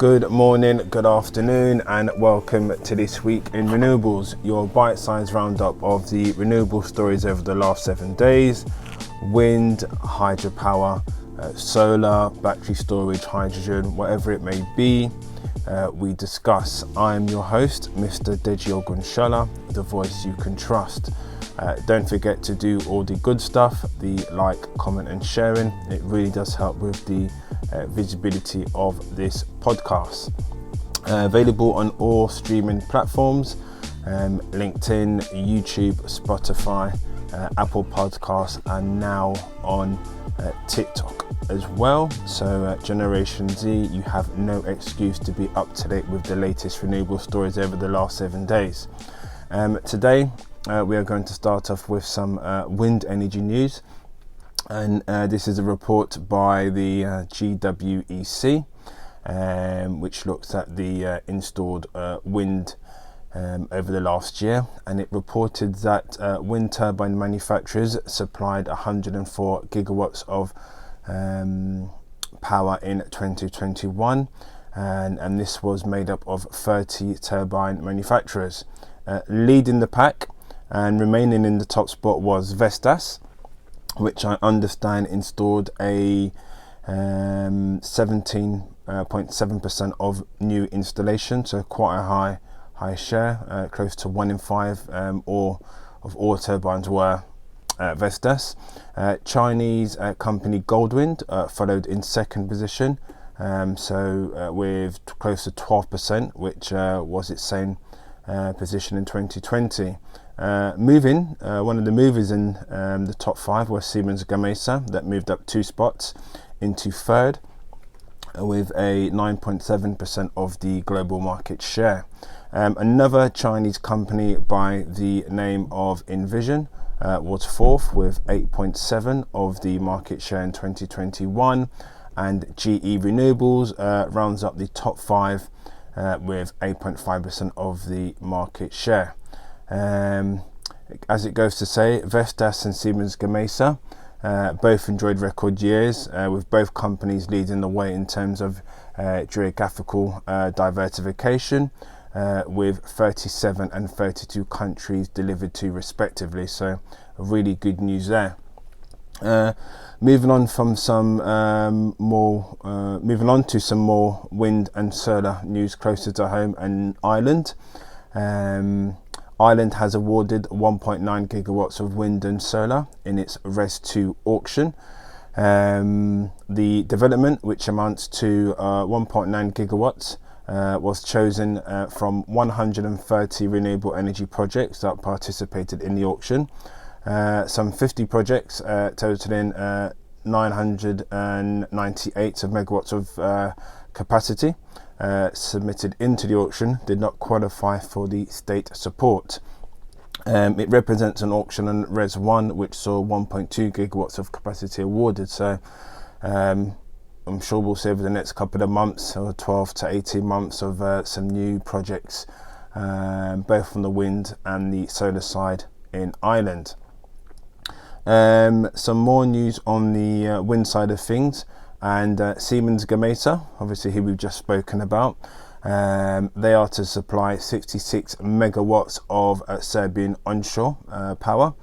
Good morning, good afternoon, and welcome to This Week in Renewables, your bite-sized roundup of the renewable stories over the last 7 days. Wind, hydropower, solar, battery storage, hydrogen, whatever it may be, we discuss. I'm your host, Mr. Deji Ogunsola, the voice you can trust. Don't forget to do all the good stuff, the like, comment and sharing. It really does help with the visibility of this podcast. Available on all streaming platforms, LinkedIn, YouTube, Spotify, Apple Podcasts, and now on TikTok as well. So Generation Z, you have no excuse to be up to date with the latest renewable stories over the last 7 days. Today we are going to start off with some wind energy news, and this is a report by the GWEC, which looks at the installed wind over the last year, and it reported that wind turbine manufacturers supplied 104 gigawatts of power in 2021, and this was made up of 30 turbine manufacturers. Leading the pack and remaining in the top spot was Vestas, which I understand installed a 17.7% of new installation, so quite a high share, close to 1 in 5 of all turbines were Vestas. Chinese company Goldwind followed in second position, with close to 12%, which was its same position in 2020. One of the movers in the top 5 was Siemens Gamesa, that moved up 2 spots into third with a 9.7% of the global market share. Another Chinese company by the name of Envision was fourth with 8.7% of the market share in 2021, and GE Renewables rounds up the top 5 with 8.5% of the market share. As it goes to say, Vestas and Siemens Gamesa both enjoyed record years, with both companies leading the way in terms of geographical diversification, with 37 and 32 countries delivered to respectively. So really good news there. Moving on to some more wind and solar news closer to home in Ireland. Ireland has awarded 1.9 gigawatts of wind and solar in its RES2 auction. The development, which amounts to 1.9 gigawatts, was chosen from 130 renewable energy projects that participated in the auction. Some 50 projects totaling 998 of megawatts of capacity submitted into the auction did not qualify for the state support. It represents an auction on Res 1, which saw 1.2 gigawatts of capacity awarded. So I'm sure we'll see over the next couple of months, or 12 to 18 months, of some new projects, both from the wind and the solar side in Ireland. Some more news on the wind side of things, and Siemens Gamesa, obviously who we've just spoken about, they are to supply 66 megawatts of Serbian onshore power.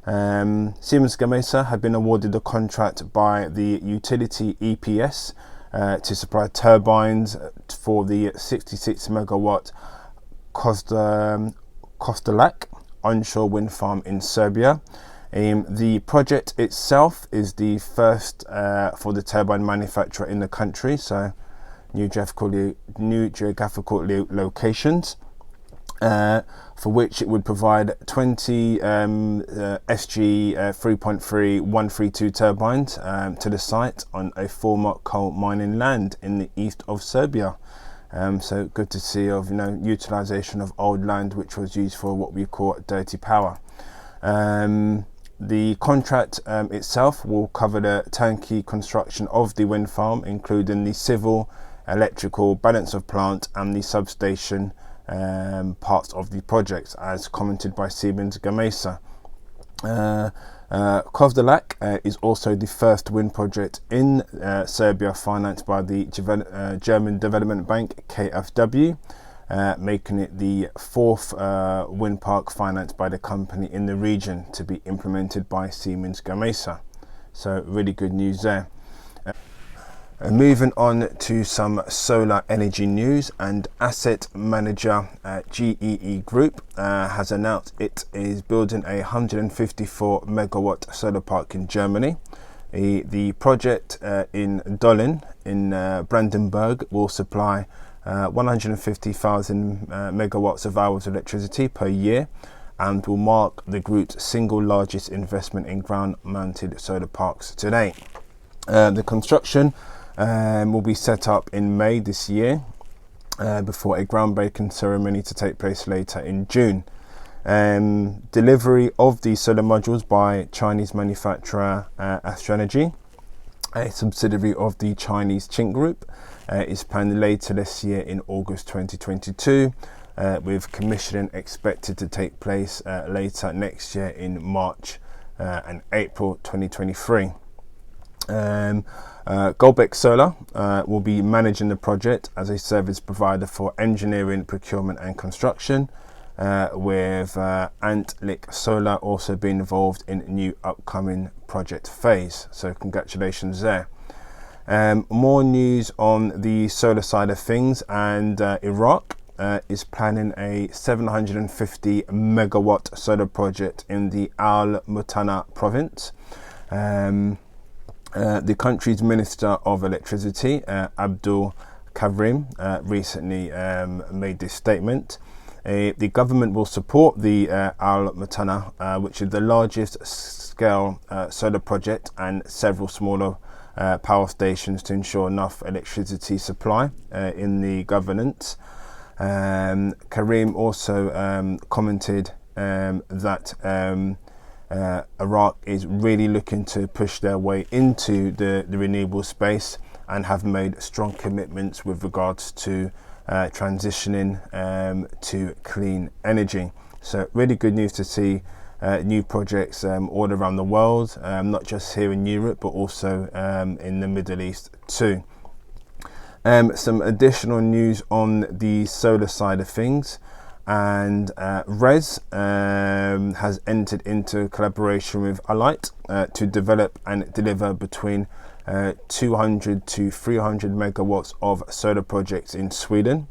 Siemens Gamesa had been awarded a contract by the utility EPS to supply turbines for the 66 megawatt Kostolac onshore wind farm in Serbia. The project itself is the first for the turbine manufacturer in the country, so new geographical locations, for which it would provide 20 SG 3.3 132 turbines to the site on a former coal mining land in the east of Serbia. So good to see of utilization of old land which was used for what we call dirty power. The contract itself will cover the turnkey construction of the wind farm, including the civil, electrical, balance of plant and the substation parts of the project, as commented by Siemens Gamesa. Kovdalak is also the first wind project in Serbia financed by the German Development Bank KfW, making it the fourth wind park financed by the company in the region to be implemented by Siemens Gamesa. So really good news there. Moving on to some solar energy news, and asset manager GEE Group has announced it is building a 154 megawatt solar park in Germany. The project in Dollin in Brandenburg will supply 150,000 megawatts of hours of electricity per year, and will mark the group's single largest investment in ground-mounted solar parks today. The construction will be set up in May this year before a groundbreaking ceremony to take place later in June. Delivery of the solar modules by Chinese manufacturer S2E19, a subsidiary of the Chinese Chink Group, is planned later this year in August 2022, with commissioning expected to take place later next year in March and April 2023. Goldbeck Solar will be managing the project as a service provider for engineering, procurement and construction, with Antlik Solar also being involved in new upcoming project phase. So congratulations there. More news on the solar side of things, and Iraq is planning a 750 megawatt solar project in the Al Mutana province. The country's Minister of Electricity, Abdul Karim, recently made this statement. The government will support the Al Mutana, which is the largest scale solar project, and several smaller power stations to ensure enough electricity supply in the governance. Karim also commented that Iraq is really looking to push their way into the renewable space and have made strong commitments with regards to transitioning to clean energy. So really good news to see new projects all around the world, not just here in Europe but also in the Middle East too. Some additional news on the solar side of things, and RES has entered into collaboration with Alight to develop and deliver between 200 to 300 megawatts of solar projects in Sweden.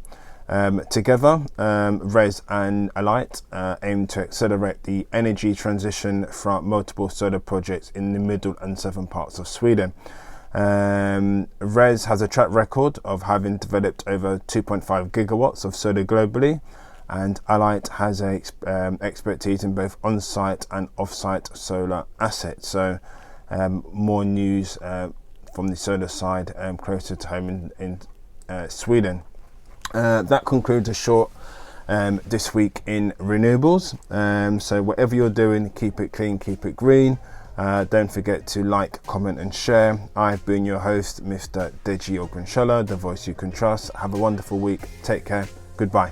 Together, RES and Alight aim to accelerate the energy transition from multiple solar projects in the middle and southern parts of Sweden. RES has a track record of having developed over 2.5 gigawatts of solar globally, and Alight has expertise in both on-site and off-site solar assets. So more news from the solar side closer to home in Sweden. That concludes a short this week in renewables. So whatever you're doing, keep it clean, keep it green. Don't forget to like, comment and share. I've been your host, Mr. Deji Ogunsola, the voice you can trust. Have a wonderful week. Take care. Goodbye.